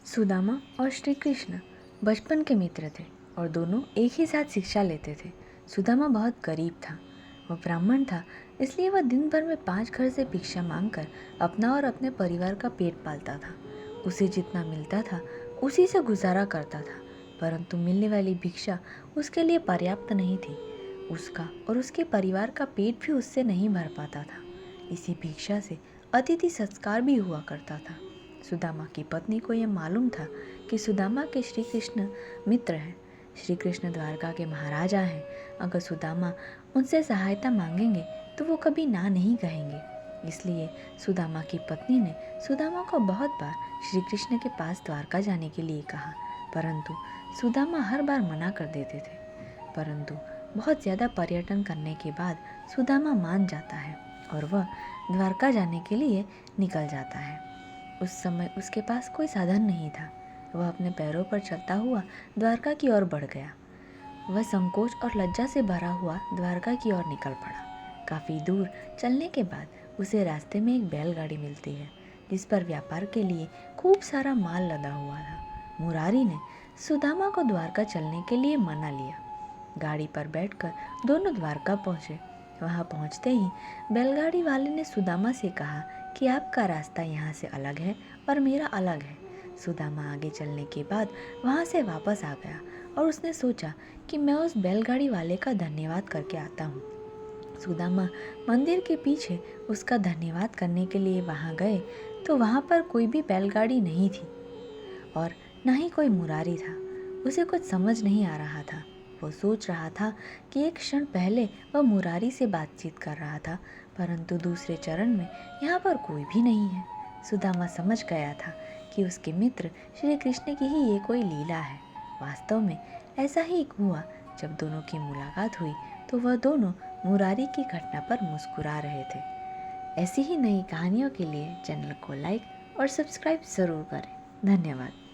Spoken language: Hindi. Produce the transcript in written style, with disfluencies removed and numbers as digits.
सुदामा और श्री कृष्ण बचपन के मित्र थे और दोनों एक ही साथ शिक्षा लेते थे। सुदामा बहुत गरीब था। वह ब्राह्मण था, इसलिए वह दिन भर में 5 घर से भिक्षा मांगकर अपना और अपने परिवार का पेट पालता था। उसे जितना मिलता था उसी से गुजारा करता था, परंतु मिलने वाली भिक्षा उसके लिए पर्याप्त नहीं थी। उसका और उसके परिवार का पेट भी उससे नहीं भर पाता था। इसी भिक्षा से अतिथि संस्कार भी हुआ करता था। सुदामा की पत्नी को यह मालूम था कि सुदामा के श्री कृष्ण मित्र हैं। श्री कृष्ण द्वारका के महाराजा हैं। अगर सुदामा उनसे सहायता मांगेंगे तो वो कभी ना नहीं कहेंगे। इसलिए सुदामा की पत्नी ने सुदामा को बहुत बार श्री कृष्ण के पास द्वारका जाने के लिए कहा, परंतु सुदामा हर बार मना कर देते थे। परंतु बहुत ज़्यादा पर्यटन करने के बाद सुदामा मान जाता है और वह द्वारका जाने के लिए निकल जाता है। उस समय उसके पास कोई साधन नहीं था। वह अपने पैरों पर चलता हुआ द्वारका की ओर बढ़ गया। वह संकोच और लज्जा से भरा हुआ द्वारका की ओर निकल पड़ा। काफ़ी दूर चलने के बाद उसे रास्ते में एक बैलगाड़ी मिलती है, जिस पर व्यापार के लिए खूब सारा माल लदा हुआ था। मुरारी ने सुदामा को द्वारका चलने के लिए मना लिया। गाड़ी पर बैठकर दोनों द्वारका पहुँचे। वहाँ पहुँचते ही बैलगाड़ी वाले ने सुदामा से कहा कि आपका रास्ता यहाँ से अलग है और मेरा अलग है। सुदामा आगे चलने के बाद वहाँ से वापस आ गया और उसने सोचा कि मैं उस बैलगाड़ी वाले का धन्यवाद करके आता हूँ। सुदामा मंदिर के पीछे उसका धन्यवाद करने के लिए वहाँ गए तो वहाँ पर कोई भी बैलगाड़ी नहीं थी और ना ही कोई मुरारी था। उसे कुछ समझ नहीं आ रहा था। वो सोच रहा था कि एक क्षण पहले वह मुरारी से बातचीत कर रहा था, परंतु दूसरे चरण में यहाँ पर कोई भी नहीं है। सुदामा समझ गया था कि उसके मित्र श्री कृष्ण की ही ये कोई लीला है। वास्तव में ऐसा ही हुआ। जब दोनों की मुलाकात हुई तो वह दोनों मुरारी की घटना पर मुस्कुरा रहे थे। ऐसी ही नई कहानियों के लिए चैनल को लाइक और सब्सक्राइब ज़रूर करें। धन्यवाद।